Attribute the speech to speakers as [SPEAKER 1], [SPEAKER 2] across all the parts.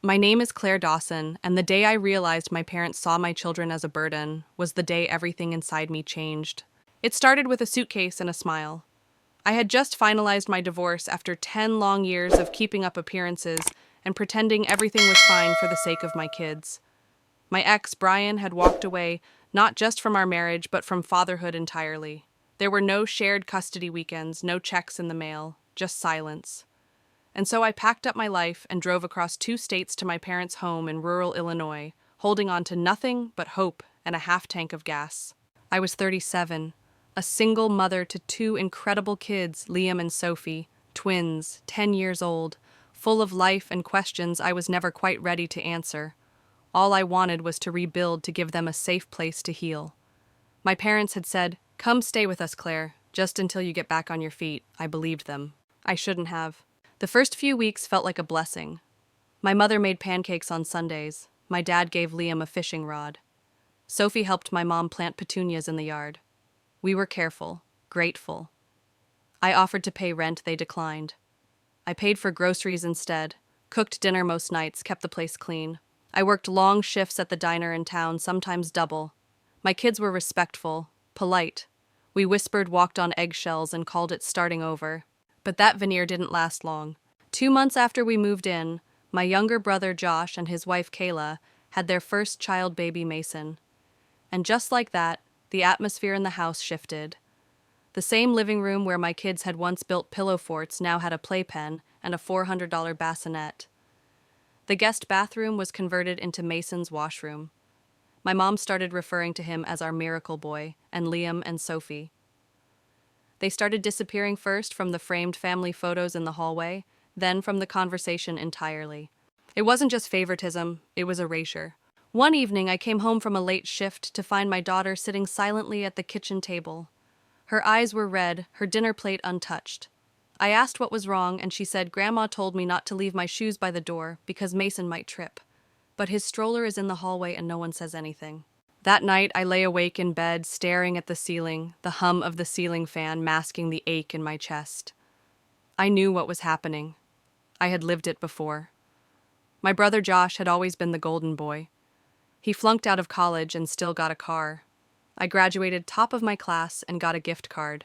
[SPEAKER 1] My name is Claire Dawson, and the day I realized my parents saw my children as a burden was the day everything inside me changed. It started with a suitcase and a smile. I had just finalized my divorce after 10 long years of keeping up appearances and pretending everything was fine for the sake of my kids. My ex, Brian, had walked away not just from our marriage, but from fatherhood entirely. There were no shared custody weekends, no checks in the mail, just silence. And so I packed up my life and drove across 2 states to my parents' home in rural Illinois, holding on to nothing but hope and a half tank of gas. I was 37, a single mother to 2 incredible kids, Liam and Sophie, twins, 10 years old, full of life and questions I was never quite ready to answer. All I wanted was to rebuild, to give them a safe place to heal. My parents had said, "Come stay with us, Claire, just until you get back on your feet." I believed them. I shouldn't have. The first few weeks felt like a blessing. My mother made pancakes on Sundays. My dad gave Liam a fishing rod. Sophie helped my mom plant petunias in the yard. We were careful, grateful. I offered to pay rent, they declined. I paid for groceries instead, cooked dinner most nights, kept the place clean. I worked long shifts at the diner in town, sometimes double. My kids were respectful, polite. We whispered, walked on eggshells, and called it starting over. But that veneer didn't last long. 2 months after we moved in, my younger brother Josh and his wife Kayla had their first child baby, Mason. And just like that, the atmosphere in the house shifted. The same living room where my kids had once built pillow forts now had a playpen and a $400 bassinet. The guest bathroom was converted into Mason's washroom. My mom started referring to him as our miracle boy, and Liam and Sophie. They started disappearing first from the framed family photos in the hallway, then from the conversation entirely. It wasn't just favoritism, it was erasure. One evening, I came home from a late shift to find my daughter sitting silently at the kitchen table. Her eyes were red, her dinner plate untouched. I asked what was wrong, and she said, "Grandma told me not to leave my shoes by the door because Mason might trip. But his stroller is in the hallway and no one says anything." That night, I lay awake in bed, staring at the ceiling, the hum of the ceiling fan masking the ache in my chest. I knew what was happening. I had lived it before. My brother Josh had always been the golden boy. He flunked out of college and still got a car. I graduated top of my class and got a gift card.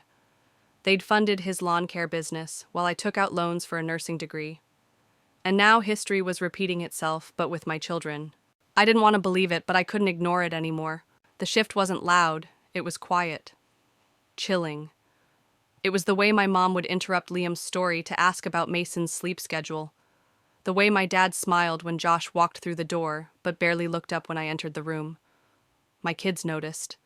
[SPEAKER 1] They'd funded his lawn care business while I took out loans for a nursing degree. And now history was repeating itself, but with my children. I didn't want to believe it, but I couldn't ignore it anymore. The shift wasn't loud, it was quiet. Chilling. It was the way my mom would interrupt Liam's story to ask about Mason's sleep schedule. The way my dad smiled when Josh walked through the door, but barely looked up when I entered the room. My kids noticed.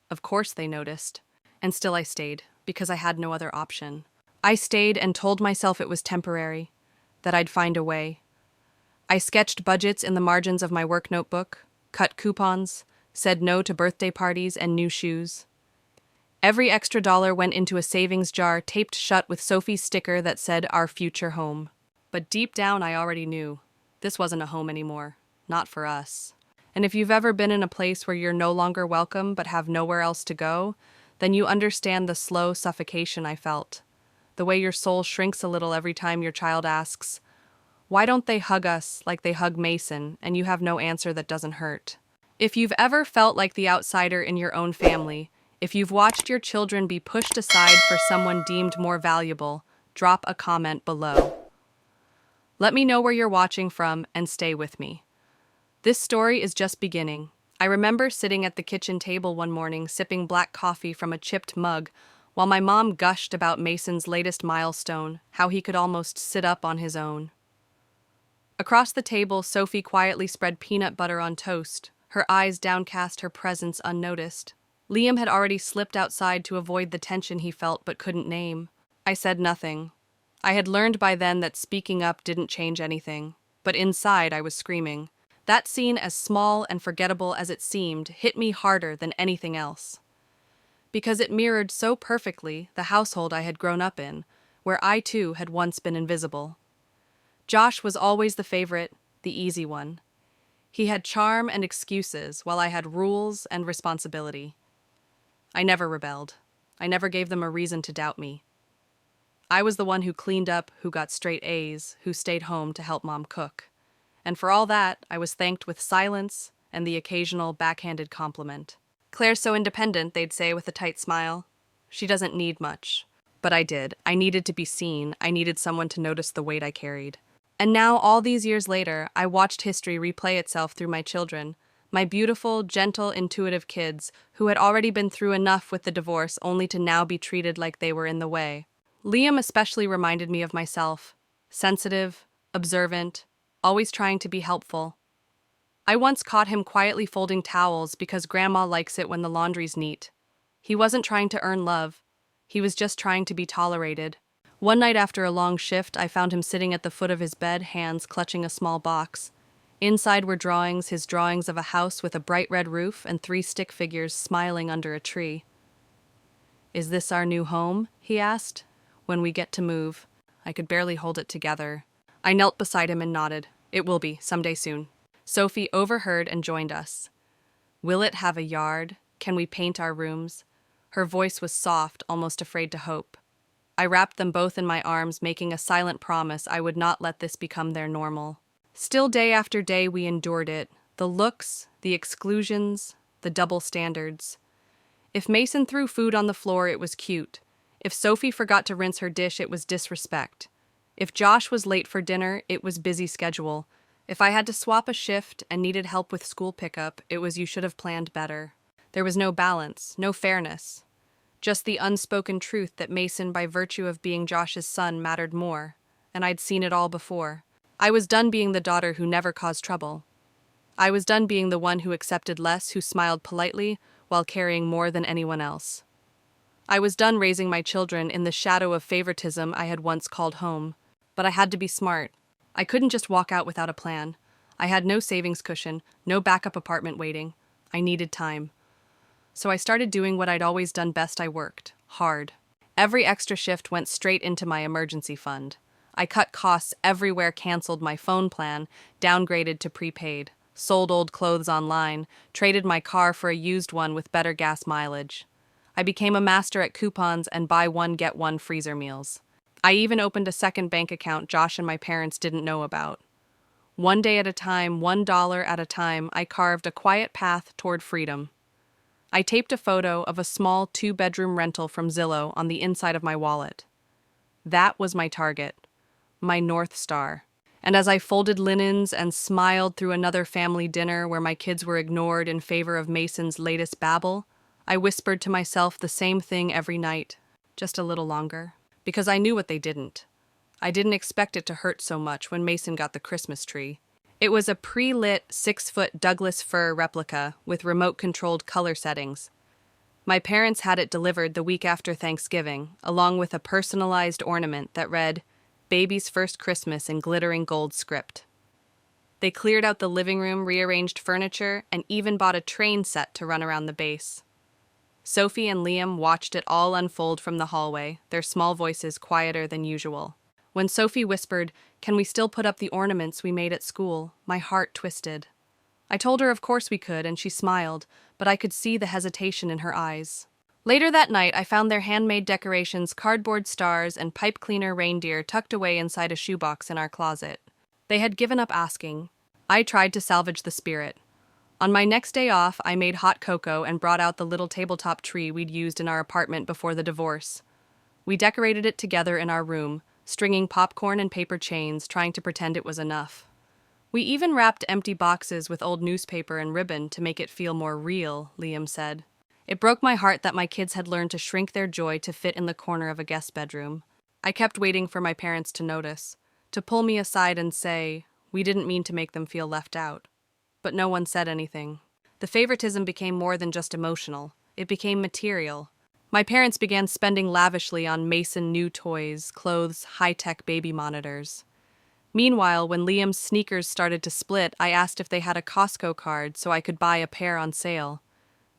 [SPEAKER 1] Of course they noticed. And still I stayed, because I had no other option. I stayed and told myself it was temporary, that I'd find a way. I sketched budgets in the margins of my work notebook, cut coupons, said no to birthday parties and new shoes. Every extra dollar went into a savings jar taped shut with Sophie's sticker that said "Our future home." But deep down I already knew. This wasn't a home anymore. Not for us. And if you've ever been in a place where you're no longer welcome but have nowhere else to go, then you understand the slow suffocation I felt. The way your soul shrinks a little every time your child asks, "Why don't they hug us like they hug Mason?" and you have no answer that doesn't hurt. If you've ever felt like the outsider in your own family, if you've watched your children be pushed aside for someone deemed more valuable, drop a comment below. Let me know where you're watching from and stay with me. This story is just beginning. I remember sitting at the kitchen table one morning sipping black coffee from a chipped mug while my mom gushed about Mason's latest milestone, how he could almost sit up on his own. Across the table, Sophie quietly spread peanut butter on toast, her eyes downcast, her presence unnoticed. Liam had already slipped outside to avoid the tension he felt but couldn't name. I said nothing. I had learned by then that speaking up didn't change anything, but inside I was screaming. That scene, as small and forgettable as it seemed, hit me harder than anything else. Because it mirrored so perfectly the household I had grown up in, where I too had once been invisible. Josh was always the favorite, the easy one. He had charm and excuses, while I had rules and responsibility. I never rebelled. I never gave them a reason to doubt me. I was the one who cleaned up, who got straight A's, who stayed home to help Mom cook. and for all that, I was thanked with silence and the occasional backhanded compliment. "Claire's so independent," they'd say with a tight smile. "She doesn't need much." But I did. I needed to be seen. I needed someone to notice the weight I carried. And now, all these years later, I watched history replay itself through my children, my beautiful, gentle, intuitive kids who had already been through enough with the divorce only to now be treated like they were in the way. Liam especially reminded me of myself, sensitive, observant, always trying to be helpful. I once caught him quietly folding towels because Grandma likes it when the laundry's neat. He wasn't trying to earn love. He was just trying to be tolerated. One night after a long shift, I found him sitting at the foot of his bed, hands clutching a small box. Inside were drawings, his drawings of a house with a bright red roof and 3 stick figures smiling under a tree. "Is this our new home?" he asked. "When we get to move." I could barely hold it together. I knelt beside him and nodded. "It will be, someday soon." Sophie overheard and joined us. "Will it have a yard? Can we paint our rooms?" Her voice was soft, almost afraid to hope. I wrapped them both in my arms, making a silent promise I would not let this become their normal. Still, day after day, we endured it. The looks, the exclusions, the double standards. If Mason threw food on the floor, it was cute. If Sophie forgot to rinse her dish, it was disrespect. If Josh was late for dinner, it was busy schedule. If I had to swap a shift and needed help with school pickup, it was "you should have planned better." There was no balance, no fairness. Just the unspoken truth that Mason, by virtue of being Josh's son, mattered more, and I'd seen it all before. I was done being the daughter who never caused trouble. I was done being the one who accepted less, who smiled politely while carrying more than anyone else. I was done raising my children in the shadow of favoritism I had once called home. But I had to be smart. I couldn't just walk out without a plan. I had no savings cushion, no backup apartment waiting. I needed time. So I started doing what I'd always done best. I worked hard. Every extra shift went straight into my emergency fund. I cut costs everywhere, canceled my phone plan, downgraded to prepaid, sold old clothes online, traded my car for a used one with better gas mileage. I became a master at coupons and buy one get one freezer meals. I even opened a second bank account Josh and my parents didn't know about. One day at a time, $1 at a time, I carved a quiet path toward freedom. I taped a photo of a small 2-bedroom rental from Zillow on the inside of my wallet. That was my target, my North Star. And as I folded linens and smiled through another family dinner where my kids were ignored in favor of Mason's latest babble, I whispered to myself the same thing every night, just a little longer. Because I knew what they didn't. I didn't expect it to hurt so much when Mason got the Christmas tree. It was a pre-lit 6-foot Douglas fir replica with remote-controlled color settings. My parents had it delivered the week after Thanksgiving, along with a personalized ornament that read, "Baby's First Christmas" in glittering gold script. They cleared out the living room, rearranged furniture, and even bought a train set to run around the base. Sophie and Liam watched it all unfold from the hallway, their small voices quieter than usual. When Sophie whispered, "Can we still put up the ornaments we made at school?" my heart twisted. I told her of course we could, and she smiled, but I could see the hesitation in her eyes. Later that night, I found their handmade decorations, cardboard stars, and pipe cleaner reindeer tucked away inside a shoebox in our closet. They had given up asking. I tried to salvage the spirit. On my next day off, I made hot cocoa and brought out the little tabletop tree we'd used in our apartment before the divorce. We decorated it together in our room, stringing popcorn and paper chains, trying to pretend it was enough. We even wrapped empty boxes with old newspaper and ribbon to make it feel more real, Liam said. It broke my heart that my kids had learned to shrink their joy to fit in the corner of a guest bedroom. I kept waiting for my parents to notice, to pull me aside and say, we didn't mean to make them feel left out. But no one said anything. The favoritism became more than just emotional. It became material. My parents began spending lavishly on Mason new toys, clothes, high-tech baby monitors. Meanwhile, when Liam's sneakers started to split, I asked if they had a Costco card so I could buy a pair on sale.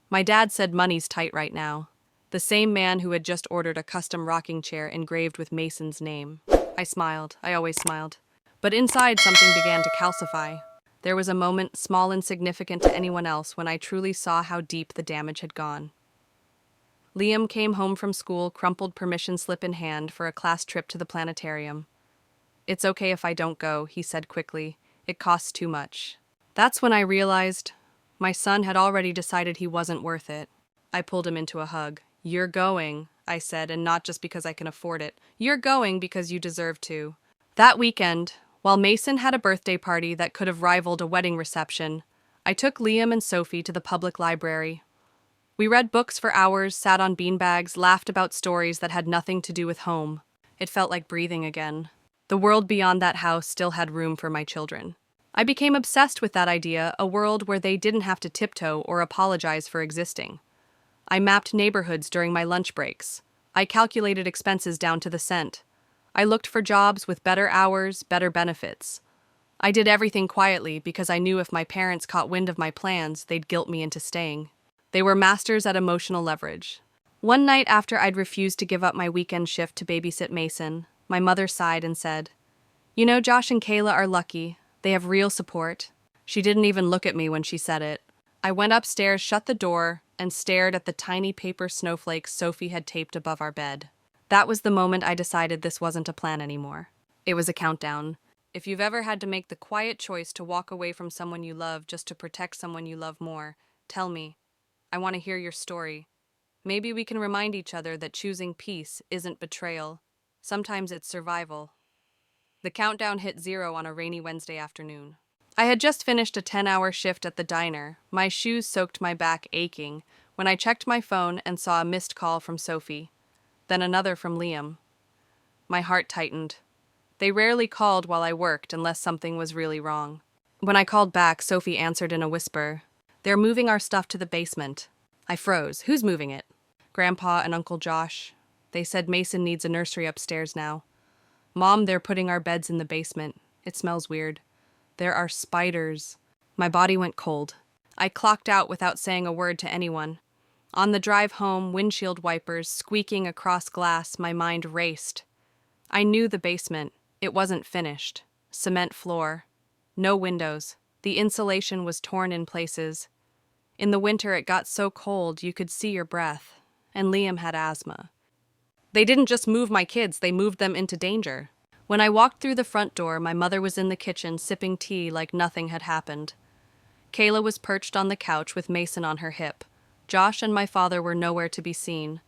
[SPEAKER 1] My dad said money's tight right now. The same man who had just ordered a custom rocking chair engraved with Mason's name. I smiled. I always smiled. But inside, something began to calcify. There was a moment, small and insignificant to anyone else, when I truly saw how deep the damage had gone. Liam came home from school, crumpled permission slip in hand for a class trip to the planetarium. "It's okay if I don't go," he said quickly. It costs too much. That's when I realized my son had already decided he wasn't worth it. I pulled him into a hug. "You're going," I said, and not just because I can afford it. "You're going because you deserve to." That weekend, while Mason had a birthday party that could have rivaled a wedding reception, I took Liam and Sophie to the public library. We read books for hours, sat on beanbags, laughed about stories that had nothing to do with home. It felt like breathing again. The world beyond that house still had room for my children. I became obsessed with that idea, a world where they didn't have to tiptoe or apologize for existing. I mapped neighborhoods during my lunch breaks. I calculated expenses down to the cent. I looked for jobs with better hours, better benefits. I did everything quietly because I knew if my parents caught wind of my plans, they'd guilt me into staying. They were masters at emotional leverage. One night after I'd refused to give up my weekend shift to babysit Mason, my mother sighed and said, "You know, Josh and Kayla are lucky. They have real support." She didn't even look at me when she said it. I went upstairs, shut the door, and stared at the tiny paper snowflakes Sophie had taped above our bed. That was the moment I decided this wasn't a plan anymore. It was a countdown. If you've ever had to make the quiet choice to walk away from someone you love just to protect someone you love more, tell me. I want to hear your story. Maybe we can remind each other that choosing peace isn't betrayal. Sometimes it's survival. The countdown hit 0 on a rainy Wednesday afternoon. I had just finished a 10-hour shift at the diner, my shoes soaked, my back aching, when I checked my phone and saw a missed call from Sophie, then another from Liam. My heart tightened. They rarely called while I worked unless something was really wrong. When I called back, Sophie answered in a whisper, "They're moving our stuff to the basement." I froze. Who's moving it? Grandpa and Uncle Josh. They said Mason needs a nursery upstairs now. Mom, they're putting our beds in the basement. It smells weird. There are spiders. My body went cold. I clocked out without saying a word to anyone. On the drive home, windshield wipers squeaking across glass, my mind raced. I knew the basement. It wasn't finished. Cement floor. No windows. The insulation was torn in places. In the winter it got so cold you could see your breath. And Liam had asthma. They didn't just move my kids, they moved them into danger. When I walked through the front door, my mother was in the kitchen sipping tea like nothing had happened. Kayla was perched on the couch with Mason on her hip. Josh and my father were nowhere to be seen.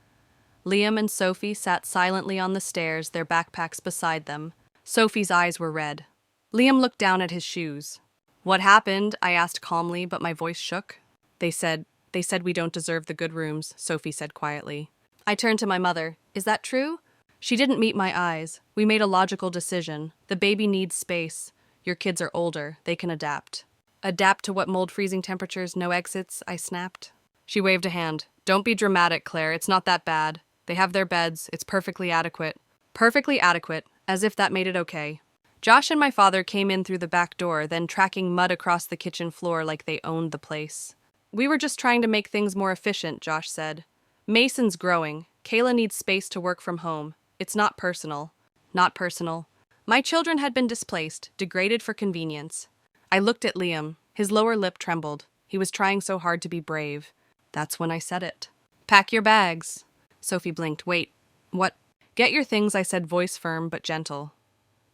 [SPEAKER 1] Liam and Sophie sat silently on the stairs, their backpacks beside them. Sophie's eyes were red. Liam looked down at his shoes. "What happened?" I asked calmly, but my voice shook. They said we don't deserve the good rooms," Sophie said quietly. I turned to my mother. "Is that true?" She didn't meet my eyes. "We made a logical decision. The baby needs space. Your kids are older. They can adapt." "Adapt to what, mold freezing temperatures, no exits?" I snapped. She waved a hand. "Don't be dramatic, Claire. It's not that bad. They have their beds. It's perfectly adequate." Perfectly adequate, as if that made it okay. Josh and my father came in through the back door, then tracking mud across the kitchen floor like they owned the place. "We were just trying to make things more efficient," Josh said. "Mason's growing. Kayla needs space to work from home. It's not personal." Not personal. My children had been displaced, degraded for convenience. I looked at Liam. His lower lip trembled. He was trying so hard to be brave. That's when I said it. "Pack your bags." Sophie blinked. "Wait, what?" "Get your things," I said, voice firm but gentle.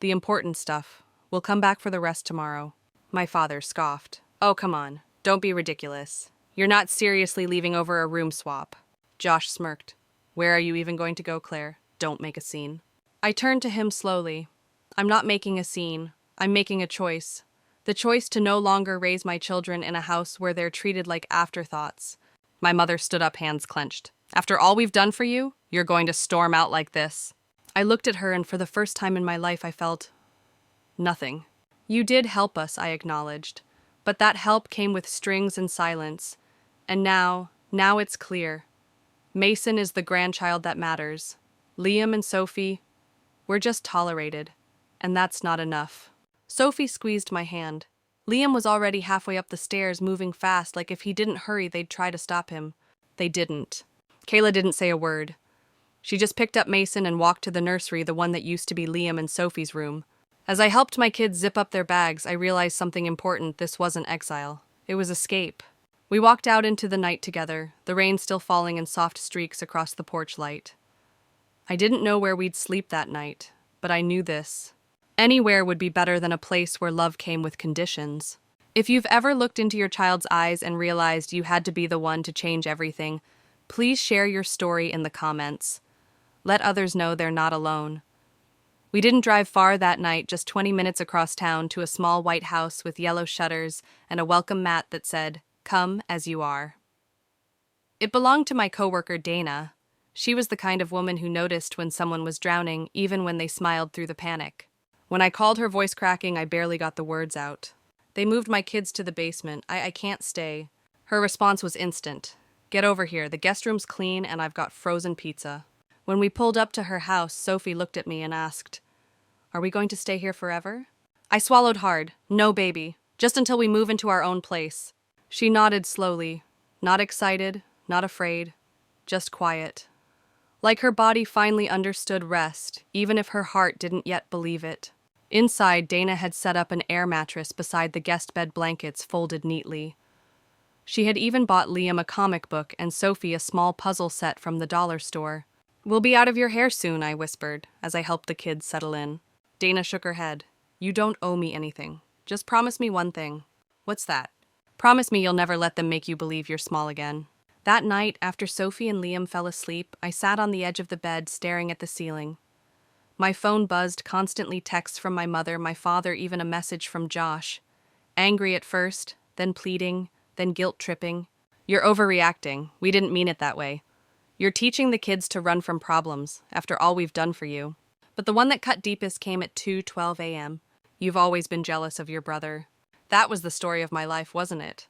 [SPEAKER 1] "The important stuff. We'll come back for the rest tomorrow." My father scoffed. "Oh, come on. Don't be ridiculous. You're not seriously leaving over a room swap." Josh smirked. "Where are you even going to go, Claire? Don't make a scene." I turned to him slowly. "I'm not making a scene. I'm making a choice. The choice to no longer raise my children in a house where they're treated like afterthoughts." My mother stood up, hands clenched. "After all we've done for you, you're going to storm out like this?" I looked at her, and for the first time in my life I felt nothing. "You did help us," I acknowledged. "But that help came with strings and silence. And now it's clear. Mason is the grandchild that matters. Liam and Sophie, we're just tolerated. And that's not enough." Sophie squeezed my hand. Liam was already halfway up the stairs, moving fast, like if he didn't hurry, they'd try to stop him. They didn't. Kayla didn't say a word. She just picked up Mason and walked to the nursery, the one that used to be Liam and Sophie's room. As I helped my kids zip up their bags, I realized something important. This wasn't exile. It was escape. We walked out into the night together, the rain still falling in soft streaks across the porch light. I didn't know where we'd sleep that night, but I knew this. Anywhere would be better than a place where love came with conditions. If you've ever looked into your child's eyes and realized you had to be the one to change everything, please share your story in the comments. Let others know they're not alone. We didn't drive far that night, just 20 minutes across town to a small white house with yellow shutters and a welcome mat that said, "Come as you are." It belonged to my coworker Dana. She was the kind of woman who noticed when someone was drowning, even when they smiled through the panic. When I called her, voice cracking, I barely got the words out. "They moved my kids to the basement. I can't stay." Her response was instant. "Get over here. The guest room's clean and I've got frozen pizza." When we pulled up to her house, Sophie looked at me and asked, "Are we going to stay here forever?" I swallowed hard. "No, baby. Just until we move into our own place." She nodded slowly. Not excited, not afraid, just quiet. Like her body finally understood rest, even if her heart didn't yet believe it. Inside, Dana had set up an air mattress beside the guest bed blankets folded neatly. She had even bought Liam a comic book and Sophie a small puzzle set from the dollar store. "We'll be out of your hair soon," I whispered, as I helped the kids settle in. Dana shook her head. "You don't owe me anything. Just promise me one thing." "What's that?" "Promise me you'll never let them make you believe you're small again." That night, after Sophie and Liam fell asleep, I sat on the edge of the bed staring at the ceiling. My phone buzzed, constantly texts from my mother, my father, even a message from Josh. Angry at first, then pleading, then guilt-tripping. "You're overreacting. We didn't mean it that way. You're teaching the kids to run from problems, after all we've done for you." But the one that cut deepest came at 2:12 a.m. "You've always been jealous of your brother." That was the story of my life, wasn't it?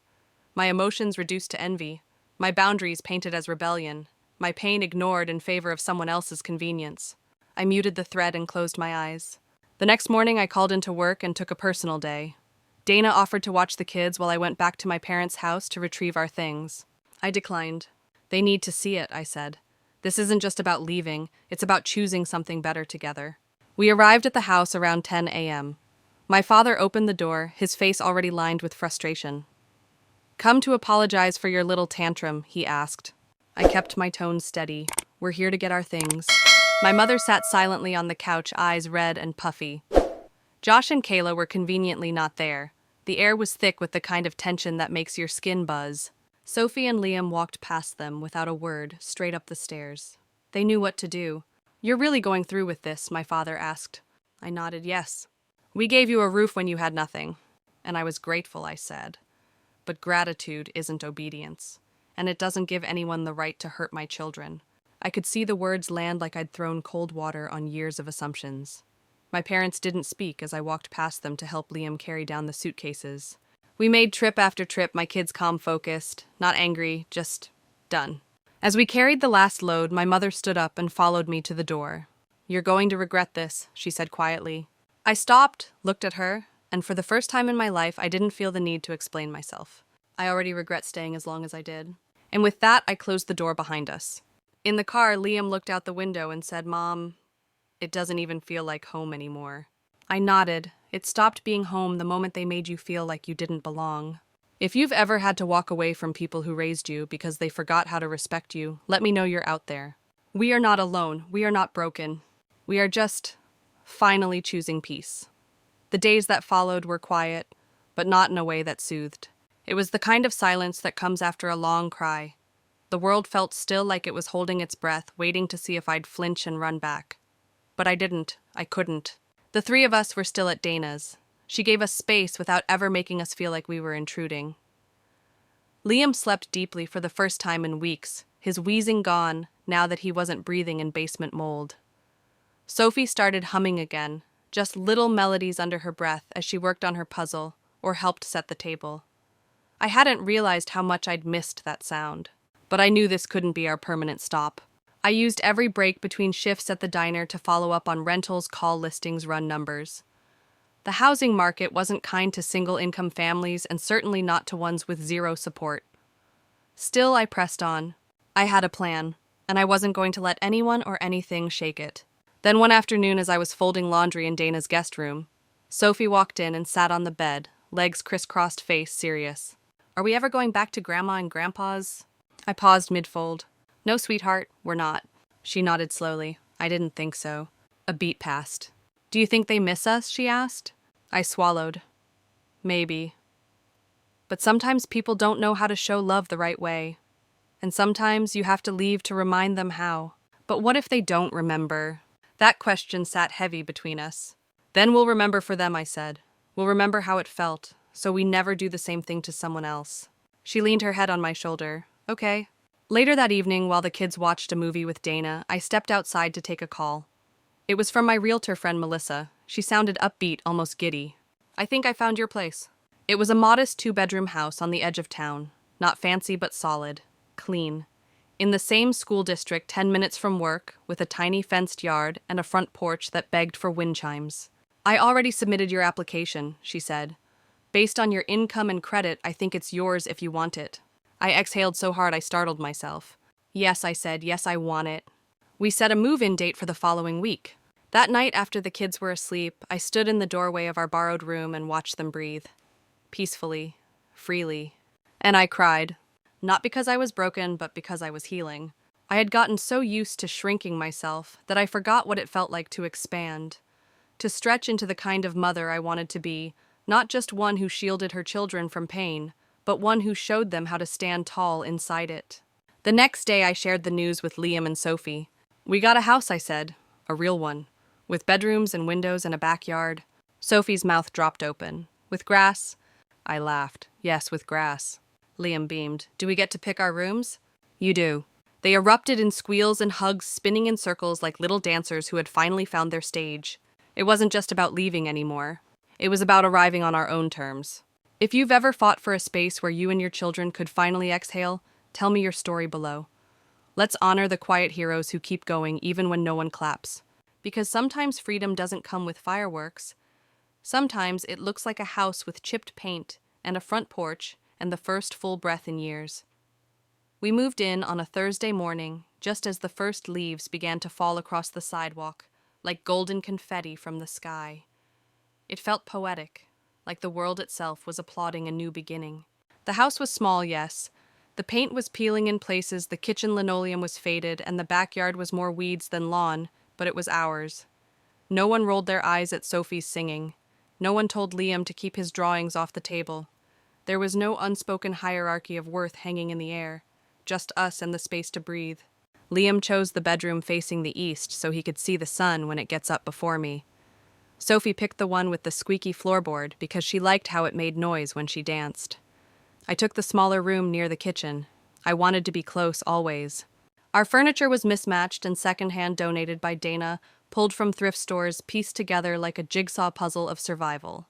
[SPEAKER 1] My emotions reduced to envy, my boundaries painted as rebellion, my pain ignored in favor of someone else's convenience. I muted the thread and closed my eyes. The next morning I called into work and took a personal day. Dana offered to watch the kids while I went back to my parents' house to retrieve our things. I declined. "They need to see it," I said. "This isn't just about leaving, it's about choosing something better together." We arrived at the house around 10 a.m. My father opened the door, his face already lined with frustration. "Come to apologize for your little tantrum," he asked. I kept my tone steady. "We're here to get our things." My mother sat silently on the couch, eyes red and puffy. Josh and Kayla were conveniently not there. The air was thick with the kind of tension that makes your skin buzz. Sophie and Liam walked past them without a word, straight up the stairs. They knew what to do. "You're really going through with this?" my father asked. I nodded yes. "We gave you a roof when you had nothing." And I was grateful, I said. But gratitude isn't obedience, and it doesn't give anyone the right to hurt my children. I could see the words land like I'd thrown cold water on years of assumptions. My parents didn't speak as I walked past them to help Liam carry down the suitcases. We made trip after trip, my kids calm-focused, not angry, just done. As we carried the last load, my mother stood up and followed me to the door. "You're going to regret this," she said quietly. I stopped, looked at her, and for the first time in my life, I didn't feel the need to explain myself. I already regret staying as long as I did. And with that, I closed the door behind us. In the car, Liam looked out the window and said, "Mom, it doesn't even feel like home anymore." I nodded. It stopped being home the moment they made you feel like you didn't belong. If you've ever had to walk away from people who raised you because they forgot how to respect you, let me know you're out there. We are not alone. We are not broken. We are just finally choosing peace. The days that followed were quiet, but not in a way that soothed. It was the kind of silence that comes after a long cry. The world felt still, like it was holding its breath, waiting to see if I'd flinch and run back. But I didn't. I couldn't. The three of us were still at Dana's. She gave us space without ever making us feel like we were intruding. Liam slept deeply for the first time in weeks, his wheezing gone now that he wasn't breathing in basement mold. Sophie started humming again, just little melodies under her breath as she worked on her puzzle or helped set the table. I hadn't realized how much I'd missed that sound. But I knew this couldn't be our permanent stop. I used every break between shifts at the diner to follow up on rentals, call listings, run numbers. The housing market wasn't kind to single-income families and certainly not to ones with zero support. Still, I pressed on. I had a plan, and I wasn't going to let anyone or anything shake it. Then one afternoon, as I was folding laundry in Dana's guest room, Sophie walked in and sat on the bed, legs crisscrossed, face serious. "Are we ever going back to Grandma and Grandpa's?" I paused mid-fold. "No, sweetheart, we're not." She nodded slowly. "I didn't think so." A beat passed. "Do Do you think they miss us? She asked. I swallowed. Maybe. But sometimes people don't know how to show love the right way. And sometimes you have to leave to remind them how. But what if they don't remember? That question sat heavy between us. Then we'll remember for them, I said. We'll remember how it felt, so we never do the same thing to someone else. She leaned her head on my shoulder. Okay. Later that evening, while the kids watched a movie with Dana, I stepped outside to take a call. It was from my realtor friend Melissa. She sounded upbeat, almost giddy. I think I found your place. It was a modest 2-bedroom house on the edge of town. Not fancy, but solid. Clean. In the same school district 10 minutes from work, with a tiny fenced yard and a front porch that begged for wind chimes. I already submitted your application, she said. Based on your income and credit, I think it's yours if you want it. I exhaled so hard I startled myself. Yes, I said, yes, I want it. We set a move-in date for the following week. That night, after the kids were asleep, I stood in the doorway of our borrowed room and watched them breathe. Peacefully, freely. And I cried. Not because I was broken, but because I was healing. I had gotten so used to shrinking myself that I forgot what it felt like to expand. To stretch into the kind of mother I wanted to be, not just one who shielded her children from pain, but one who showed them how to stand tall inside it. The next day I shared the news with Liam and Sophie. We got a house, I said. A real one. With bedrooms and windows and a backyard. Sophie's mouth dropped open. With grass? I laughed. Yes, with grass. Liam beamed. Do we get to pick our rooms? You do. They erupted in squeals and hugs, spinning in circles like little dancers who had finally found their stage. It wasn't just about leaving anymore. It was about arriving on our own terms. If you've ever fought for a space where you and your children could finally exhale, tell me your story below. Let's honor the quiet heroes who keep going even when no one claps. Because sometimes freedom doesn't come with fireworks. Sometimes it looks like a house with chipped paint and a front porch and the first full breath in years. We moved in on a Thursday morning, just as the first leaves began to fall across the sidewalk, like golden confetti from the sky. It felt poetic, like the world itself was applauding a new beginning. The house was small, yes. The paint was peeling in places, the kitchen linoleum was faded, and the backyard was more weeds than lawn, but it was ours. No one rolled their eyes at Sophie's singing. No one told Liam to keep his drawings off the table. There was no unspoken hierarchy of worth hanging in the air, just us and the space to breathe. Liam chose the bedroom facing the east so he could see the sun when it gets up before me. Sophie picked the one with the squeaky floorboard because she liked how it made noise when she danced. I took the smaller room near the kitchen. I wanted to be close always. Our furniture was mismatched and secondhand donated by Dana, pulled from thrift stores, pieced together like a jigsaw puzzle of survival.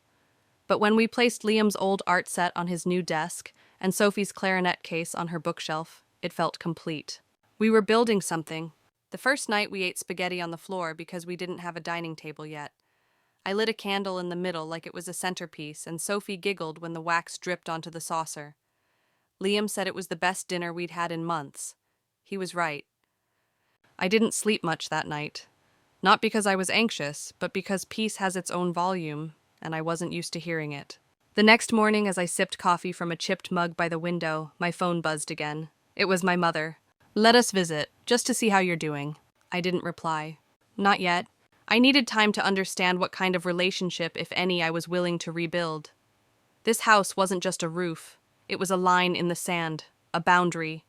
[SPEAKER 1] But when we placed Liam's old art set on his new desk and Sophie's clarinet case on her bookshelf, it felt complete. We were building something. The first night we ate spaghetti on the floor because we didn't have a dining table yet. I lit a candle in the middle like it was a centerpiece, and Sophie giggled when the wax dripped onto the saucer. Liam said it was the best dinner we'd had in months. He was right. I didn't sleep much that night. Not because I was anxious, but because peace has its own volume, and I wasn't used to hearing it. The next morning, as I sipped coffee from a chipped mug by the window, my phone buzzed again. It was my mother. Let us visit, just to see how you're doing. I didn't reply. Not yet. I needed time to understand what kind of relationship, if any, I was willing to rebuild. This house wasn't just a roof. It was a line in the sand, a boundary,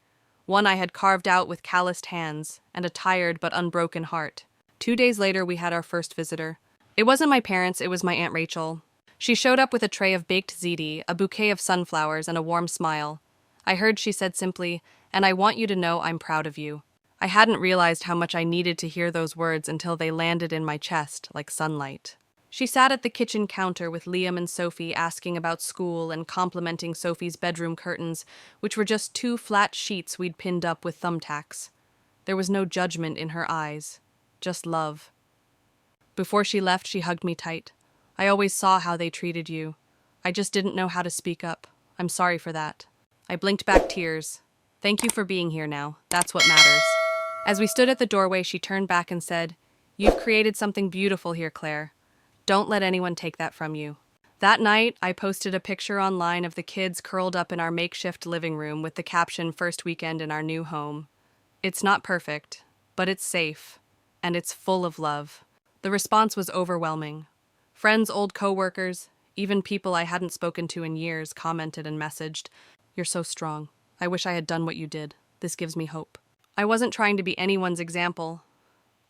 [SPEAKER 1] one I had carved out with calloused hands and a tired but unbroken heart. 2 days later, we had our first visitor. It wasn't my parents, it was my Aunt Rachel. She showed up with a tray of baked ziti, a bouquet of sunflowers, and a warm smile. I heard she said simply, "And I want you to know I'm proud of you." I hadn't realized how much I needed to hear those words until they landed in my chest like sunlight. She sat at the kitchen counter with Liam and Sophie asking about school and complimenting Sophie's bedroom curtains, which were just 2 flat sheets we'd pinned up with thumbtacks. There was no judgment in her eyes, just love. Before she left, she hugged me tight. I always saw how they treated you. I just didn't know how to speak up. I'm sorry for that. I blinked back tears. Thank you for being here now. That's what matters. As we stood at the doorway, she turned back and said, "You've created something beautiful here, Claire. Don't let anyone take that from you." That night, I posted a picture online of the kids curled up in our makeshift living room with the caption, "First weekend in our new home." It's not perfect, but it's safe, and it's full of love. The response was overwhelming. Friends, old coworkers, even people I hadn't spoken to in years commented and messaged, "You're so strong. I wish I had done what you did. This gives me hope." I wasn't trying to be anyone's example.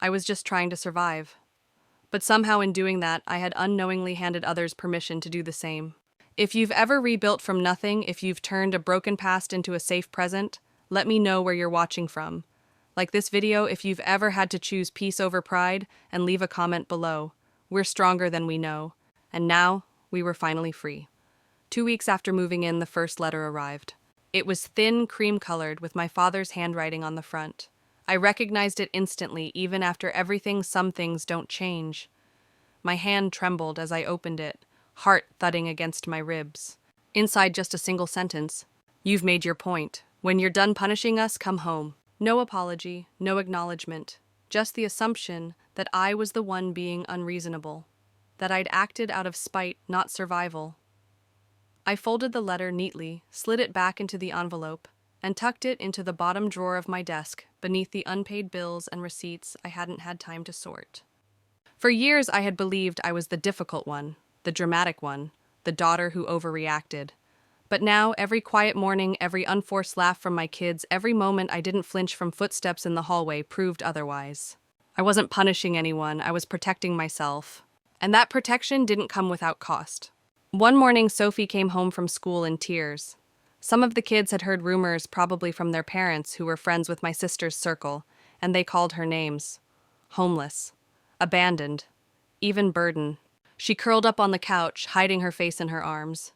[SPEAKER 1] I was just trying to survive. But somehow in doing that, I had unknowingly handed others permission to do the same. If you've ever rebuilt from nothing, if you've turned a broken past into a safe present, let me know where you're watching from. Like this video, if you've ever had to choose peace over pride, and leave a comment below. We're stronger than we know. And now, we were finally free. 2 weeks after moving in, the first letter arrived. It was thin, cream-colored, with my father's handwriting on the front. I recognized it instantly, even after everything. Some things don't change. My hand trembled as I opened it, heart thudding against my ribs. Inside just a single sentence: "You've made your point. When you're done punishing us, come home." No apology, no acknowledgement, just the assumption that I was the one being unreasonable, that I'd acted out of spite, not survival. I folded the letter neatly, slid it back into the envelope, and tucked it into the bottom drawer of my desk, beneath the unpaid bills and receipts I hadn't had time to sort. For years I had believed I was the difficult one, the dramatic one, the daughter who overreacted. But now, every quiet morning, every unforced laugh from my kids, every moment I didn't flinch from footsteps in the hallway proved otherwise. I wasn't punishing anyone, I was protecting myself. And that protection didn't come without cost. One morning, Sophie came home from school in tears. Some of the kids had heard rumors, probably from their parents who were friends with my sister's circle, and they called her names. Homeless. Abandoned. Even burden. She curled up on the couch, hiding her face in her arms.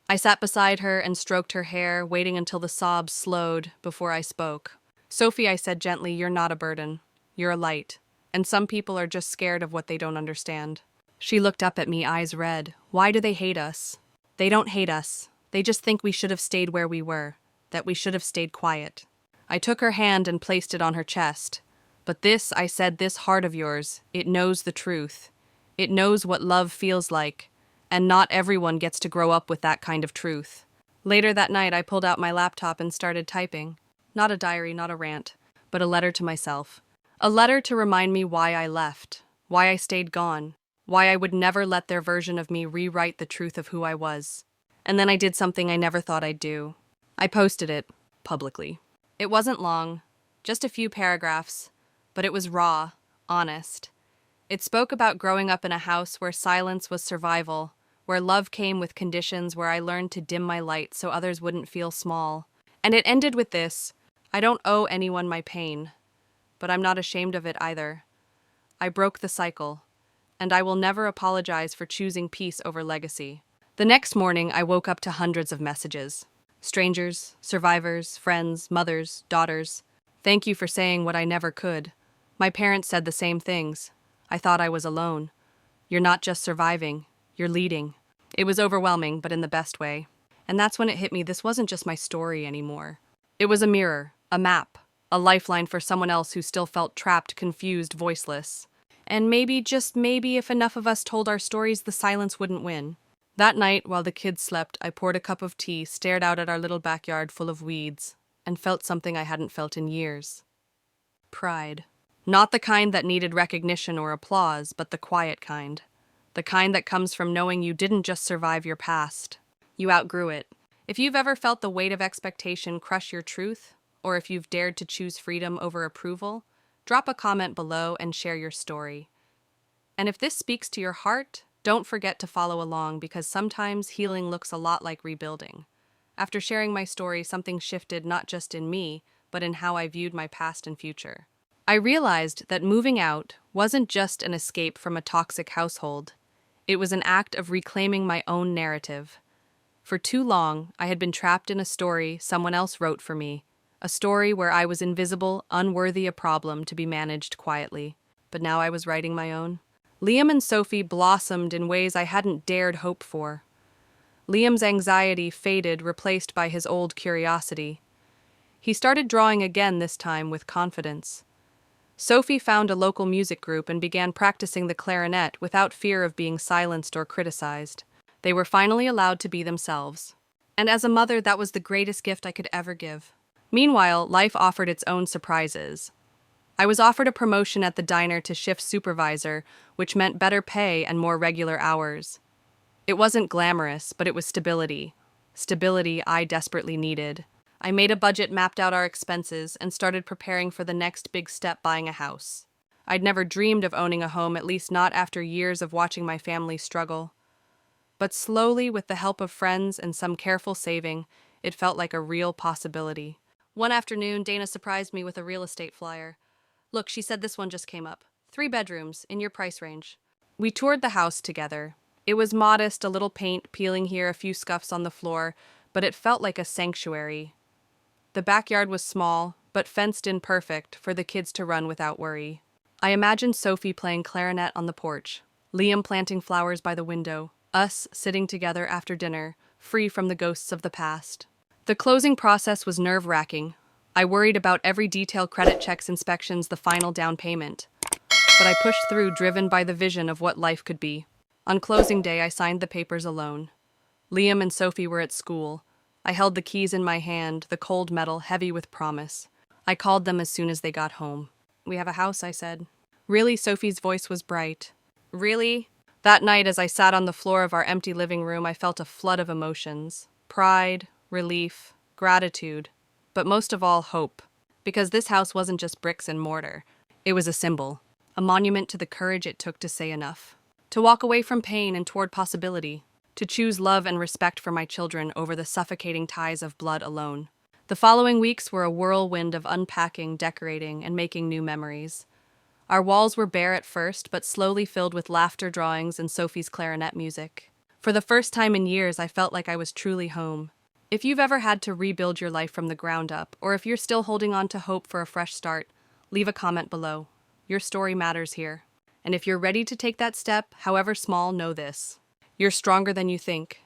[SPEAKER 1] I sat beside her and stroked her hair, waiting until the sobs slowed before I spoke. "Sophie," I said gently, "you're not a burden. You're a light. And some people are just scared of what they don't understand." She looked up at me, eyes red. "Why do they hate us?" "They don't hate us. They just think we should have stayed where we were, that we should have stayed quiet." I took her hand and placed it on her chest. "But this," I said, "this heart of yours, it knows the truth. It knows what love feels like. And not everyone gets to grow up with that kind of truth." Later that night, I pulled out my laptop and started typing. Not a diary, not a rant, but a letter to myself. A letter to remind me why I left, why I stayed gone, why I would never let their version of me rewrite the truth of who I was. And then I did something I never thought I'd do. I posted it, publicly. It wasn't long, just a few paragraphs, but it was raw, honest. It spoke about growing up in a house where silence was survival, where love came with conditions, where I learned to dim my light so others wouldn't feel small. And it ended with this: "I don't owe anyone my pain, but I'm not ashamed of it either. I broke the cycle, and I will never apologize for choosing peace over legacy." The next morning, I woke up to hundreds of messages. Strangers, survivors, friends, mothers, daughters. "Thank you for saying what I never could. My parents said the same things. I thought I was alone. You're not just surviving, you're leading." It was overwhelming, but in the best way. And that's when it hit me, this wasn't just my story anymore. It was a mirror, a map, a lifeline for someone else who still felt trapped, confused, voiceless. And maybe, just maybe, if enough of us told our stories, the silence wouldn't win. That night, while the kids slept, I poured a cup of tea, stared out at our little backyard full of weeds, and felt something I hadn't felt in years. Pride. Not the kind that needed recognition or applause, but the quiet kind. The kind that comes from knowing you didn't just survive your past. You outgrew it. If you've ever felt the weight of expectation crush your truth, or if you've dared to choose freedom over approval, drop a comment below and share your story. And if this speaks to your heart, don't forget to follow along, because sometimes healing looks a lot like rebuilding. After sharing my story, something shifted, not just in me, but in how I viewed my past and future. I realized that moving out wasn't just an escape from a toxic household. It was an act of reclaiming my own narrative. For too long, I had been trapped in a story someone else wrote for me, a story where I was invisible, unworthy, a problem to be managed quietly. But now I was writing my own. Liam and Sophie blossomed in ways I hadn't dared hope for. Liam's anxiety faded, replaced by his old curiosity. He started drawing again, this time with confidence. Sophie found a local music group and began practicing the clarinet without fear of being silenced or criticized. They were finally allowed to be themselves. And as a mother, that was the greatest gift I could ever give. Meanwhile, life offered its own surprises. I was offered a promotion at the diner to shift supervisor, which meant better pay and more regular hours. It wasn't glamorous, but it was stability. Stability I desperately needed. I made a budget, mapped out our expenses, and started preparing for the next big step, buying a house. I'd never dreamed of owning a home, at least not after years of watching my family struggle. But slowly, with the help of friends and some careful saving, it felt like a real possibility. One afternoon, Dana surprised me with a real estate flyer. Look, she said, this one just came up. 3 bedrooms, in your price range. We toured the house together. It was modest, a little paint peeling here, a few scuffs on the floor, but it felt like a sanctuary. The backyard was small, but fenced in perfect for the kids to run without worry. I imagined Sophie playing clarinet on the porch, Liam planting flowers by the window, us sitting together after dinner, free from the ghosts of the past. The closing process was nerve-wracking. I worried about every detail, credit checks, inspections, the final down payment. But I pushed through, driven by the vision of what life could be. On closing day, I signed the papers alone. Liam and Sophie were at school. I held the keys in my hand, the cold metal heavy with promise. I called them as soon as they got home. We have a house, I said. Really? Sophie's voice was bright. Really? That night, as I sat on the floor of our empty living room, I felt a flood of emotions. Pride, relief, gratitude, but most of all, hope. Because this house wasn't just bricks and mortar. It was a symbol, a monument to the courage it took to say enough. To walk away from pain and toward possibility. To choose love and respect for my children over the suffocating ties of blood alone. The following weeks were a whirlwind of unpacking, decorating, and making new memories. Our walls were bare at first, but slowly filled with laughter, drawings, and Sophie's clarinet music. For the first time in years, I felt like I was truly home. If you've ever had to rebuild your life from the ground up, or if you're still holding on to hope for a fresh start, leave a comment below. Your story matters here. And if you're ready to take that step, however small, know this. You're stronger than you think.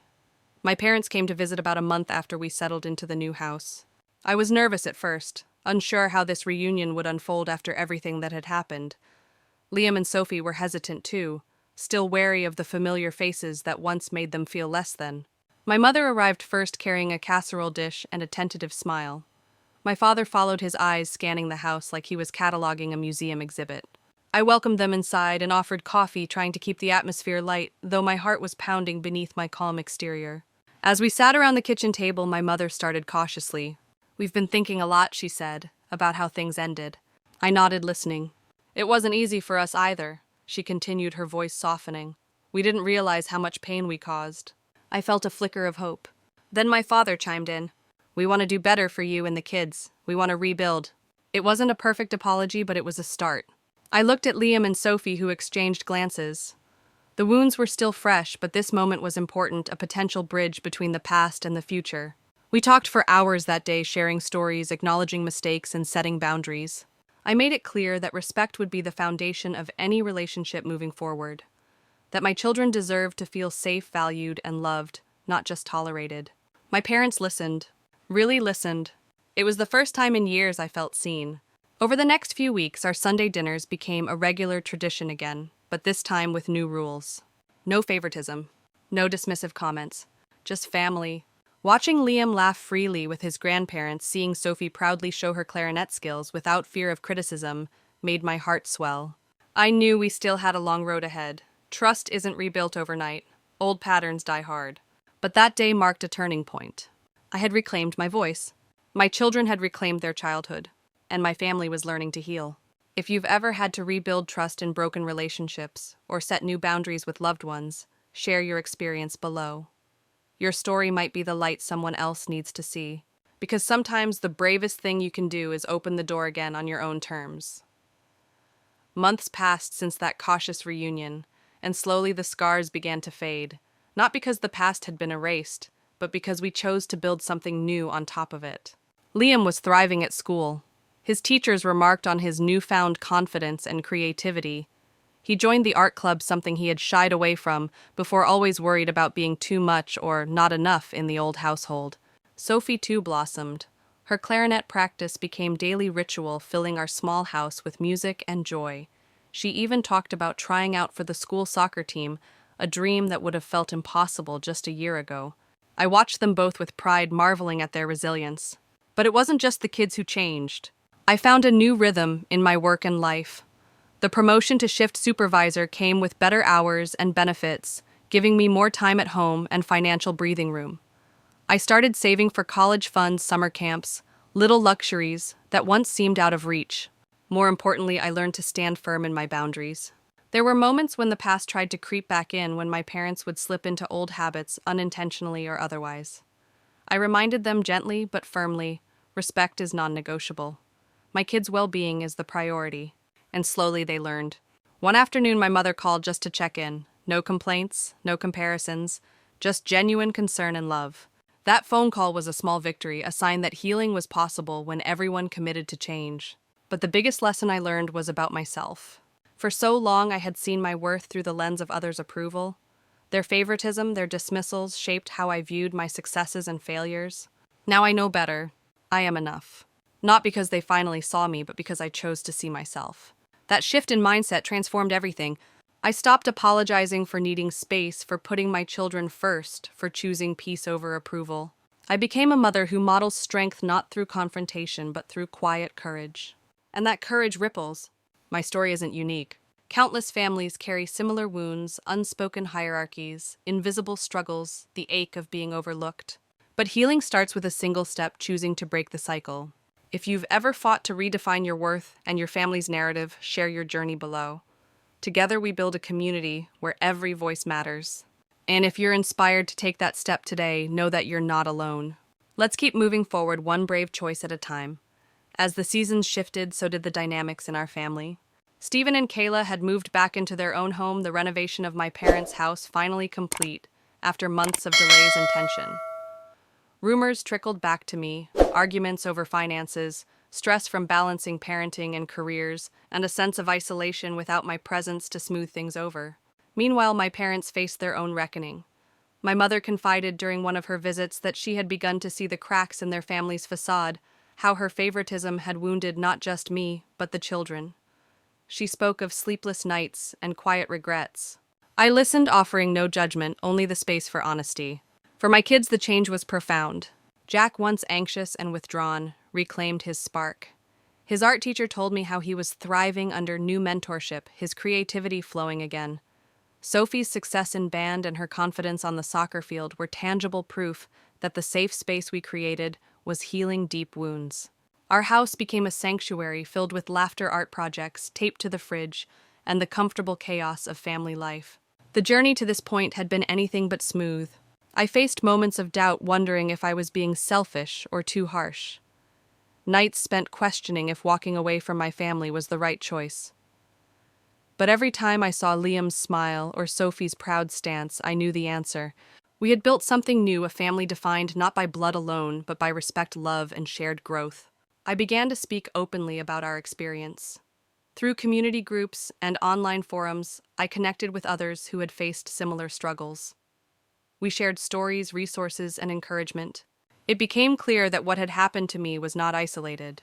[SPEAKER 1] My parents came to visit about a month after we settled into the new house. I was nervous at first, unsure how this reunion would unfold after everything that had happened. Liam and Sophie were hesitant too, still wary of the familiar faces that once made them feel less than. My mother arrived first, carrying a casserole dish and a tentative smile. My father followed, his eyes scanning the house like he was cataloging a museum exhibit. I welcomed them inside and offered coffee, trying to keep the atmosphere light, though my heart was pounding beneath my calm exterior. As we sat around the kitchen table, my mother started cautiously. "We've been thinking a lot," she said, "about how things ended." I nodded, listening. "It wasn't easy for us either," she continued, her voice softening. "We didn't realize how much pain we caused." I felt a flicker of hope. Then my father chimed in. "We want to do better for you and the kids. We want to rebuild." It wasn't a perfect apology, but it was a start. I looked at Liam and Sophie, who exchanged glances. The wounds were still fresh, but this moment was important, a potential bridge between the past and the future. We talked for hours that day, sharing stories, acknowledging mistakes, and setting boundaries. I made it clear that respect would be the foundation of any relationship moving forward. That my children deserved to feel safe, valued, and loved, not just tolerated. My parents listened. Really listened. It was the first time in years I felt seen. Over the next few weeks, our Sunday dinners became a regular tradition again, but this time with new rules. No favoritism. No dismissive comments. Just family. Watching Liam laugh freely with his grandparents, seeing Sophie proudly show her clarinet skills without fear of criticism, made my heart swell. I knew we still had a long road ahead. Trust isn't rebuilt overnight. Old patterns die hard. But that day marked a turning point. I had reclaimed my voice. My children had reclaimed their childhood. And my family was learning to heal. If you've ever had to rebuild trust in broken relationships or set new boundaries with loved ones, share your experience below. Your story might be the light someone else needs to see, because sometimes the bravest thing you can do is open the door again on your own terms. Months passed since that cautious reunion, and slowly the scars began to fade, not because the past had been erased, but because we chose to build something new on top of it. Liam was thriving at school. His teachers remarked on his newfound confidence and creativity. He joined the art club, something he had shied away from before, always worried about being too much or not enough in the old household. Sophie too blossomed. Her clarinet practice became daily ritual, filling our small house with music and joy. She even talked about trying out for the school soccer team, a dream that would have felt impossible just a year ago. I watched them both with pride, marveling at their resilience. But it wasn't just the kids who changed. I found a new rhythm in my work and life. The promotion to shift supervisor came with better hours and benefits, giving me more time at home and financial breathing room. I started saving for college funds, summer camps, little luxuries that once seemed out of reach. More importantly, I learned to stand firm in my boundaries. There were moments when the past tried to creep back in, when my parents would slip into old habits unintentionally or otherwise. I reminded them gently but firmly, respect is non-negotiable. My kids' well-being is the priority. And slowly they learned. One afternoon, my mother called just to check in. No complaints, no comparisons, just genuine concern and love. That phone call was a small victory, a sign that healing was possible when everyone committed to change. But the biggest lesson I learned was about myself. For so long, I had seen my worth through the lens of others' approval. Their favoritism, their dismissals shaped how I viewed my successes and failures. Now I know better. I am enough. Not because they finally saw me, but because I chose to see myself. That shift in mindset transformed everything. I stopped apologizing for needing space, for putting my children first, for choosing peace over approval. I became a mother who models strength not through confrontation, but through quiet courage. And that courage ripples. My story isn't unique. Countless families carry similar wounds, unspoken hierarchies, invisible struggles, the ache of being overlooked. But healing starts with a single step: choosing to break the cycle. If you've ever fought to redefine your worth and your family's narrative, share your journey below. Together we build a community where every voice matters. And if you're inspired to take that step today, know that you're not alone. Let's keep moving forward, one brave choice at a time. As the seasons shifted, so did the dynamics in our family. Stephen and Kayla had moved back into their own home, the renovation of my parents' house finally complete, after months of delays and tension. Rumors trickled back to me, arguments over finances, stress from balancing parenting and careers, and a sense of isolation without my presence to smooth things over. Meanwhile, my parents faced their own reckoning. My mother confided during one of her visits that she had begun to see the cracks in their family's facade, how her favoritism had wounded not just me, but the children. She spoke of sleepless nights and quiet regrets. I listened, offering no judgment, only the space for honesty. For my kids, the change was profound. Jack, once anxious and withdrawn, reclaimed his spark. His art teacher told me how he was thriving under new mentorship, his creativity flowing again. Sophie's success in band and her confidence on the soccer field were tangible proof that the safe space we created was healing deep wounds. Our house became a sanctuary filled with laughter art projects taped to the fridge and the comfortable chaos of family life. The journey to this point had been anything but smooth. I faced moments of doubt, wondering if I was being selfish or too harsh. Nights spent questioning if walking away from my family was the right choice. But every time I saw Liam's smile or Sophie's proud stance, I knew the answer. We had built something new, a family defined not by blood alone, but by respect, love, and shared growth. I began to speak openly about our experience. Through community groups and online forums, I connected with others who had faced similar struggles. We shared stories, resources, and encouragement. It became clear that what had happened to me was not isolated.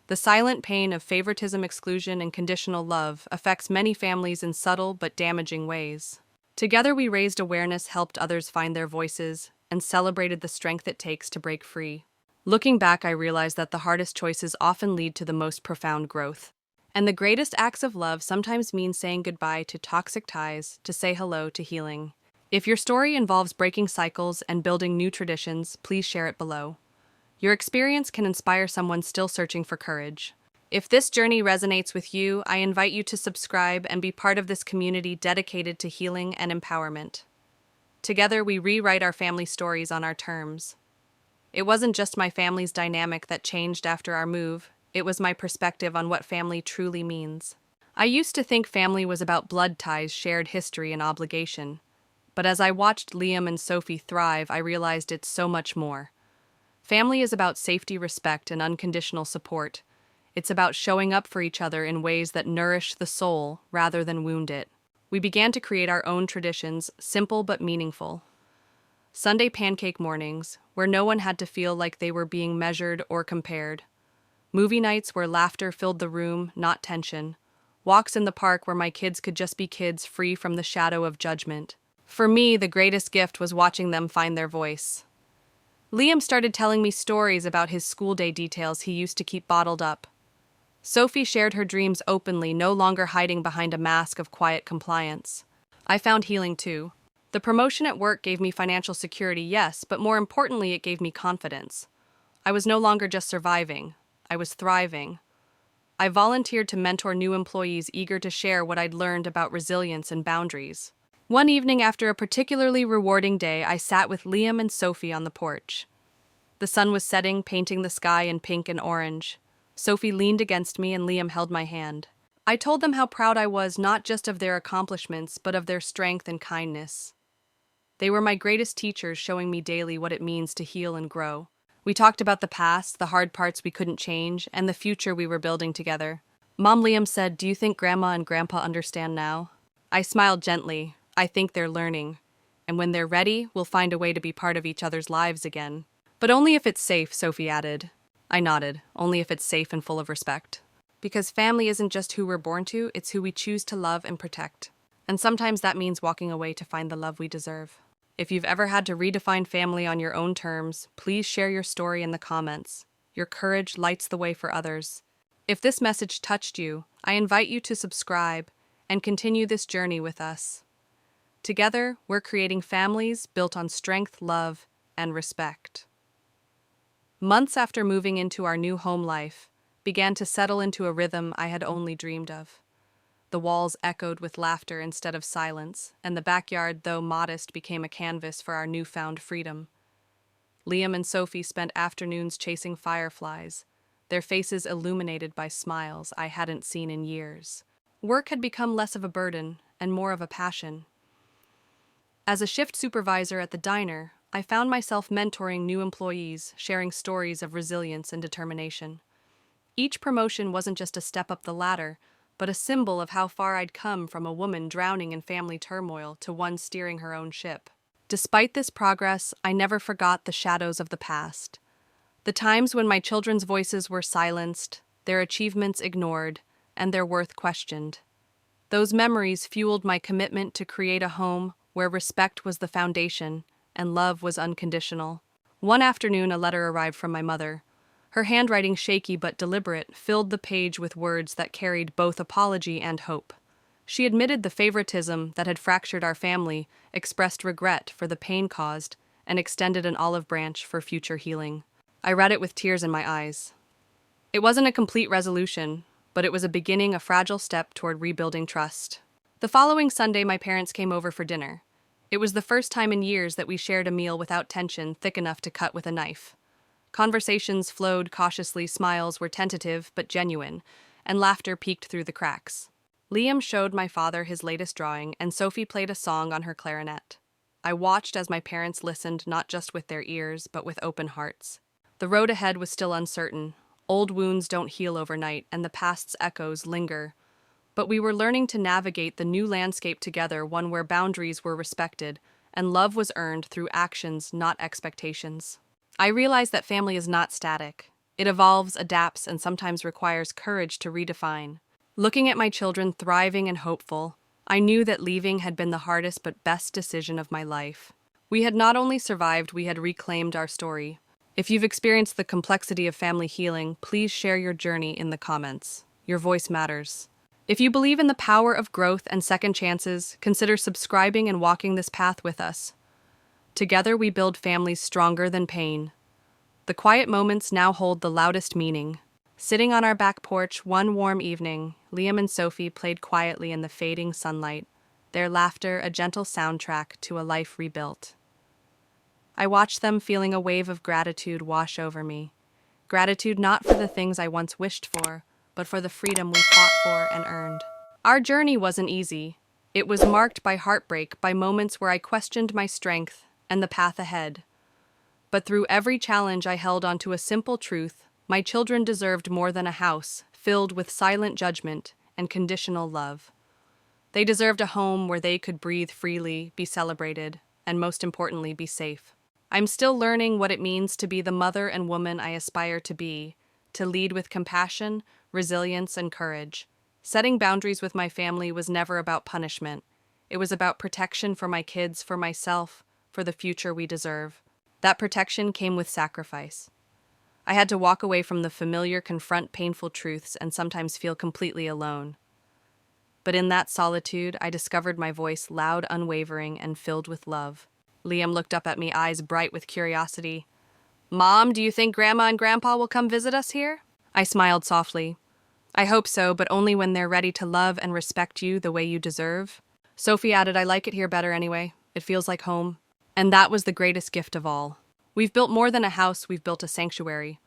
[SPEAKER 1] The silent pain of favoritism, exclusion, and conditional love affects many families in subtle but damaging ways. Together we raised awareness, helped others find their voices, and celebrated the strength it takes to break free. Looking back, I realized that the hardest choices often lead to the most profound growth. And the greatest acts of love sometimes mean saying goodbye to toxic ties, to say hello to healing. If your story involves breaking cycles and building new traditions, please share it below. Your experience can inspire someone still searching for courage. If this journey resonates with you, I invite you to subscribe and be part of this community dedicated to healing and empowerment. Together, we rewrite our family stories on our terms. It wasn't just my family's dynamic that changed after our move, it was my perspective on what family truly means. I used to think family was about blood ties, shared history, and obligation. But as I watched Liam and Sophie thrive, I realized it's so much more. Family is about safety, respect, and unconditional support. It's about showing up for each other in ways that nourish the soul rather than wound it. We began to create our own traditions, simple but meaningful. Sunday pancake mornings, where no one had to feel like they were being measured or compared. Movie nights where laughter filled the room, not tension. Walks in the park where my kids could just be kids, free from the shadow of judgment. For me, the greatest gift was watching them find their voice. Liam started telling me stories about his school day details he used to keep bottled up. Sophie shared her dreams openly, no longer hiding behind a mask of quiet compliance. I found healing too. The promotion at work gave me financial security, yes, but more importantly, it gave me confidence. I was no longer just surviving, I was thriving. I volunteered to mentor new employees eager to share what I'd learned about resilience and boundaries. One evening after a particularly rewarding day, I sat with Liam and Sophie on the porch. The sun was setting, painting the sky in pink and orange. Sophie leaned against me and Liam held my hand. I told them how proud I was not just of their accomplishments, but of their strength and kindness. They were my greatest teachers, showing me daily what it means to heal and grow. We talked about the past, the hard parts we couldn't change, and the future we were building together. Mom Liam said, "Do you think Grandma and Grandpa understand now?" I smiled gently. I think they're learning. And when they're ready, we'll find a way to be part of each other's lives again. But only if it's safe, Sophie added. I nodded. Only if it's safe and full of respect. Because family isn't just who we're born to, it's who we choose to love and protect. And sometimes that means walking away to find the love we deserve. If you've ever had to redefine family on your own terms, please share your story in the comments. Your courage lights the way for others. If this message touched you, I invite you to subscribe and continue this journey with us. Together, we're creating families built on strength, love, and respect. Months after moving into our new home life, began to settle into a rhythm I had only dreamed of. The walls echoed with laughter instead of silence, and the backyard, though modest, became a canvas for our newfound freedom. Liam and Sophie spent afternoons chasing fireflies, their faces illuminated by smiles I hadn't seen in years. Work had become less of a burden and more of a passion. As a shift supervisor at the diner, I found myself mentoring new employees, sharing stories of resilience and determination. Each promotion wasn't just a step up the ladder, but a symbol of how far I'd come from a woman drowning in family turmoil to one steering her own ship. Despite this progress, I never forgot the shadows of the past. The times when my children's voices were silenced, their achievements ignored, and their worth questioned. Those memories fueled my commitment to create a home where respect was the foundation and love was unconditional. One afternoon, a letter arrived from my mother. Her handwriting, shaky but deliberate, filled the page with words that carried both apology and hope. She admitted the favoritism that had fractured our family, expressed regret for the pain caused, and extended an olive branch for future healing. I read it with tears in my eyes. It wasn't a complete resolution, but it was a beginning, a fragile step toward rebuilding trust. The following Sunday, my parents came over for dinner. It was the first time in years that we shared a meal without tension thick enough to cut with a knife. Conversations flowed cautiously, smiles were tentative but genuine, and laughter peeked through the cracks. Liam showed my father his latest drawing, and Sophie played a song on her clarinet. I watched as my parents listened, not just with their ears, but with open hearts. The road ahead was still uncertain. Old wounds don't heal overnight, and the past's echoes linger. But we were learning to navigate the new landscape together, one where boundaries were respected, and love was earned through actions, not expectations. I realized that family is not static. It evolves, adapts, and sometimes requires courage to redefine. Looking at my children thriving and hopeful, I knew that leaving had been the hardest but best decision of my life. We had not only survived, we had reclaimed our story. If you've experienced the complexity of family healing, please share your journey in the comments. Your voice matters. If you believe in the power of growth and second chances, consider subscribing and walking this path with us. Together we build families stronger than pain. The quiet moments now hold the loudest meaning. Sitting on our back porch one warm evening, Liam and Sophie played quietly in the fading sunlight, their laughter a gentle soundtrack to a life rebuilt. I watched them, feeling a wave of gratitude wash over me. Gratitude not for the things I once wished for, but for the freedom we fought for and earned. Our journey wasn't easy. It was marked by heartbreak, by moments where I questioned my strength and the path ahead. But through every challenge, I held on to a simple truth: my children deserved more than a house filled with silent judgment and conditional love. They deserved a home where they could breathe freely, be celebrated, and most importantly, be safe. I'm still learning what it means to be the mother and woman I aspire to be, to lead with compassion, resilience, and courage. Setting boundaries with my family was never about punishment. It was about protection for my kids, for myself, for the future we deserve. That protection came with sacrifice. I had to walk away from the familiar, confront painful truths, and sometimes feel completely alone. But in that solitude, I discovered my voice loud, unwavering, and filled with love. Liam looked up at me, eyes bright with curiosity. "Mom, do you think Grandma and Grandpa will come visit us here?" I smiled softly. "I hope so, but only when they're ready to love and respect you the way you deserve." Sophie added, "I like it here better anyway. It feels like home." And that was the greatest gift of all. We've built more than a house, we've built a sanctuary.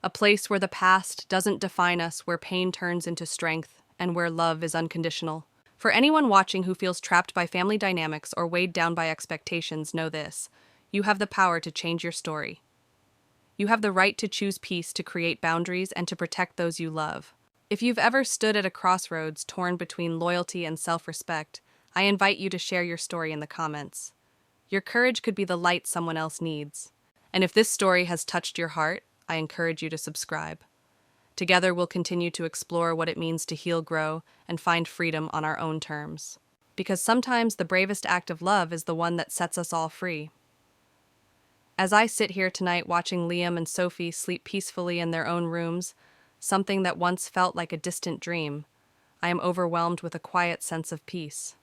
[SPEAKER 1] A place where the past doesn't define us, where pain turns into strength, and where love is unconditional. For anyone watching who feels trapped by family dynamics or weighed down by expectations, know this: you have the power to change your story. You have the right to choose peace, to create boundaries, and to protect those you love. If you've ever stood at a crossroads torn between loyalty and self-respect, I invite you to share your story in the comments. Your courage could be the light someone else needs. And if this story has touched your heart, I encourage you to subscribe. Together, we'll continue to explore what it means to heal, grow, and find freedom on our own terms. Because sometimes the bravest act of love is the one that sets us all free. As I sit here tonight watching Liam and Sophie sleep peacefully in their own rooms, something that once felt like a distant dream, I am overwhelmed with a quiet sense of peace.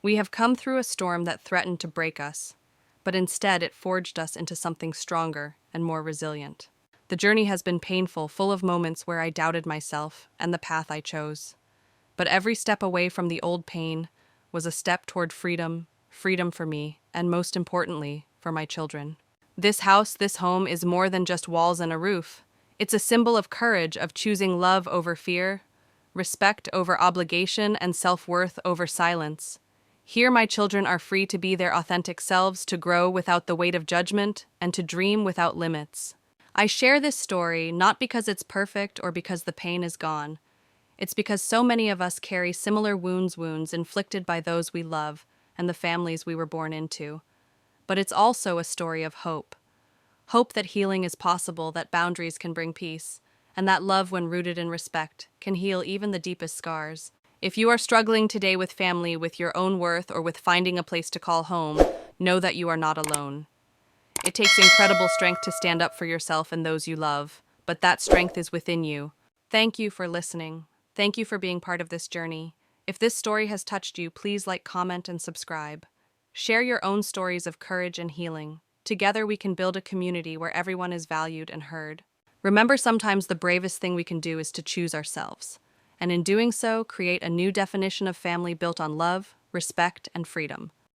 [SPEAKER 1] We have come through a storm that threatened to break us, but instead it forged us into something stronger and more resilient. The journey has been painful, full of moments where I doubted myself and the path I chose. But every step away from the old pain was a step toward freedom, freedom for me, and most importantly, for my children. This house, this home, is more than just walls and a roof. It's a symbol of courage, of choosing love over fear, respect over obligation, and self-worth over silence. Here my children are free to be their authentic selves, to grow without the weight of judgment, and to dream without limits. I share this story not because it's perfect or because the pain is gone. It's because so many of us carry similar wounds inflicted by those we love and the families we were born into. But it's also a story of hope. Hope that healing is possible, that boundaries can bring peace, and that love, when rooted in respect, can heal even the deepest scars. If you are struggling today with family, with your own worth, or with finding a place to call home, know that you are not alone. It takes incredible strength to stand up for yourself and those you love, but that strength is within you. Thank you for listening. Thank you for being part of this journey. If this story has touched you, please like, comment, and subscribe. Share your own stories of courage and healing. Together we can build a community where everyone is valued and heard. Remember, sometimes the bravest thing we can do is to choose ourselves, and in doing so, create a new definition of family built on love, respect, and freedom.